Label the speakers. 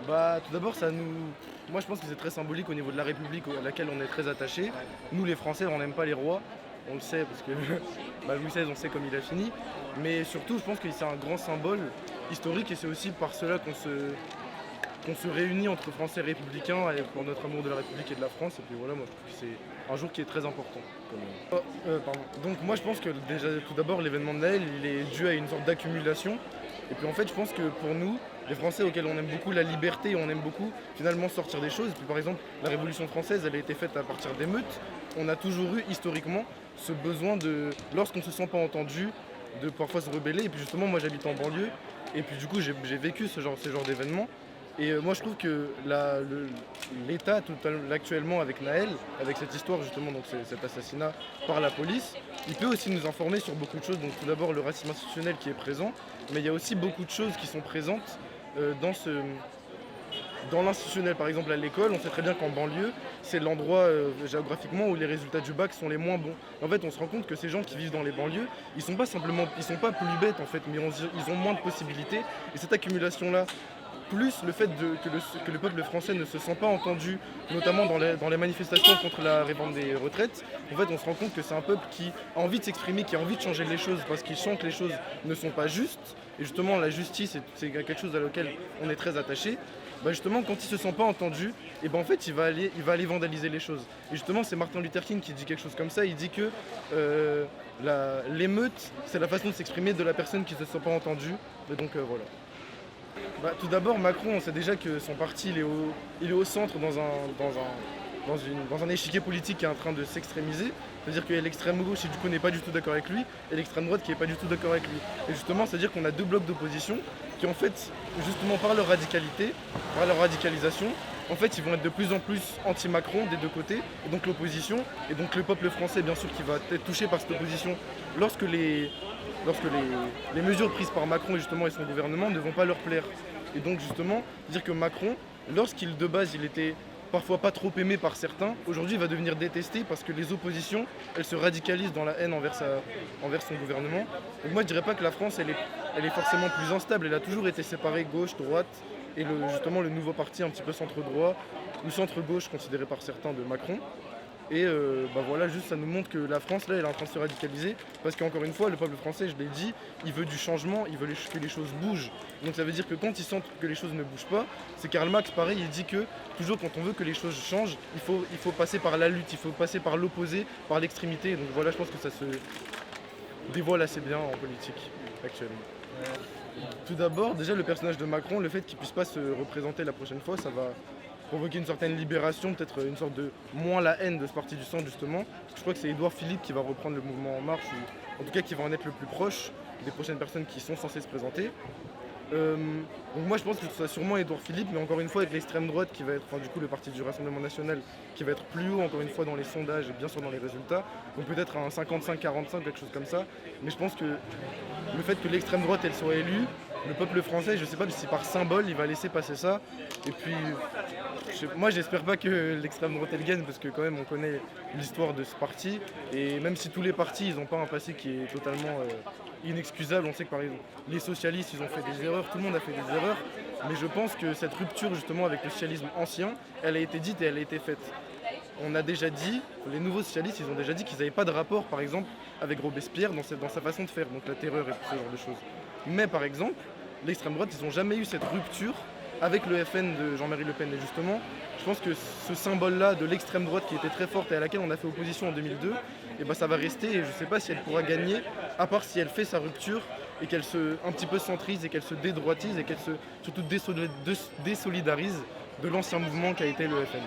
Speaker 1: Bah, tout d'abord, moi je pense que c'est très symbolique au niveau de la République à laquelle on est très attaché. Nous les Français, on n'aime pas les rois, on le sait parce que bah, Louis XVI, on sait comme il a fini. Mais surtout, je pense que c'est un grand symbole historique et c'est aussi par cela qu'on se réunit entre Français républicains et pour notre amour de la République et de la France. Et puis voilà, moi je trouve que c'est un jour qui est très important. Pardon. Donc moi je pense que déjà tout d'abord l'événement de Naël il est dû à une sorte d'accumulation. Et puis en fait je pense que pour nous, les Français auxquels on aime beaucoup la liberté et on aime beaucoup finalement sortir des choses. Et puis par exemple la Révolution française elle a été faite à partir d'émeutes. On a toujours eu historiquement ce besoin de, lorsqu'on ne se sent pas entendu, de parfois se rebeller. Et puis justement moi j'habite en banlieue et puis du coup j'ai vécu ce genre d'événement. Et moi je trouve que l'État actuellement avec Naël, avec cette histoire justement, donc cet assassinat par la police, il peut aussi nous informer sur beaucoup de choses. Donc tout d'abord le racisme institutionnel qui est présent, mais il y a aussi beaucoup de choses qui sont présentes dans l'institutionnel. Par exemple à l'école, on sait très bien qu'en banlieue, c'est l'endroit géographiquement où les résultats du bac sont les moins bons. En fait on se rend compte que ces gens qui vivent dans les banlieues, ils sont pas plus bêtes en fait, mais ils ont moins de possibilités. Et cette accumulation-là, plus le fait que le peuple français ne se sent pas entendu, notamment dans les manifestations contre la réforme des retraites, en fait on se rend compte que c'est un peuple qui a envie de s'exprimer, qui a envie de changer les choses parce qu'il sent que les choses ne sont pas justes. Et justement la justice, c'est quelque chose à laquelle on est très attaché. Bah justement quand il se sent pas entendu, et ben en fait il va aller vandaliser les choses. Et justement c'est Martin Luther King qui dit quelque chose comme ça, il dit que l'émeute c'est la façon de s'exprimer de la personne qui ne se sent pas entendue. Et donc voilà. Bah, tout d'abord, Macron, on sait déjà que son parti il est au centre dans un échiquier politique qui est en train de s'extrémiser. C'est-à-dire qu'il y a l'extrême gauche qui du coup n'est pas du tout d'accord avec lui et l'extrême droite qui n'est pas du tout d'accord avec lui. Et justement, c'est-à-dire qu'on a deux blocs d'opposition qui en fait, justement par leur radicalité, par leur radicalisation, en fait ils vont être de plus en plus anti-Macron des deux côtés, et donc l'opposition, et donc le peuple français bien sûr qui va être touché par cette opposition lorsque les mesures prises par Macron justement et son gouvernement ne vont pas leur plaire. Et donc justement, dire que Macron, lorsqu'il de base il était parfois pas trop aimé par certains, aujourd'hui il va devenir détesté parce que les oppositions, elles se radicalisent dans la haine envers son gouvernement. Donc moi je dirais pas que la France elle est forcément plus instable, elle a toujours été séparée gauche, droite, et justement le nouveau parti un petit peu centre-droit, ou centre-gauche considéré par certains de Macron. Et bah voilà, juste ça nous montre que la France là elle est en train de se radicaliser parce qu'encore une fois le peuple français, je l'ai dit, il veut du changement, il veut que les choses bougent. Donc ça veut dire que quand ils sentent que les choses ne bougent pas, c'est Karl Marx pareil, il dit que toujours quand on veut que les choses changent, il faut passer par la lutte, il faut passer par l'opposé, par l'extrémité. Donc voilà, je pense que ça se dévoile assez bien en politique actuellement. Tout d'abord, déjà le personnage de Macron, le fait qu'il puisse pas se représenter la prochaine fois, ça va provoquer une certaine libération, peut-être une sorte de moins la haine de ce parti du centre justement. Je crois que c'est Édouard Philippe qui va reprendre le mouvement En Marche, ou en tout cas qui va en être le plus proche des prochaines personnes qui sont censées se présenter. Donc moi je pense que ce sera sûrement Édouard Philippe, mais encore une fois avec l'extrême droite qui va être, enfin du coup le parti du Rassemblement National qui va être plus haut encore une fois dans les sondages et bien sûr dans les résultats. Donc peut-être un 55-45, quelque chose comme ça. Mais je pense que le fait que l'extrême droite elle soit élue, le peuple français, je sais pas si par symbole il va laisser passer ça. Et puis moi j'espère pas que l'extrême droite elle gagne parce que quand même on connaît l'histoire de ce parti. Et même si tous les partis ils n'ont pas un passé qui est totalement inexcusable, on sait que par exemple les socialistes ils ont fait des erreurs, tout le monde a fait des erreurs. Mais je pense que cette rupture justement avec le socialisme ancien, elle a été dite et elle a été faite. On a déjà dit, les nouveaux socialistes, ils ont déjà dit qu'ils n'avaient pas de rapport, par exemple, avec Robespierre dans sa façon de faire, donc la terreur et tout ce genre de choses. Mais par exemple, l'extrême droite, ils n'ont jamais eu cette rupture avec le FN de Jean-Marie Le Pen. Et justement, je pense que ce symbole-là de l'extrême droite qui était très forte et à laquelle on a fait opposition en 2002, et ben ça va rester et je ne sais pas si elle pourra gagner, à part si elle fait sa rupture et qu'elle se un petit peu centrise et qu'elle se dédroitise et qu'elle se surtout désolidarise de l'ancien mouvement qui a été le FN.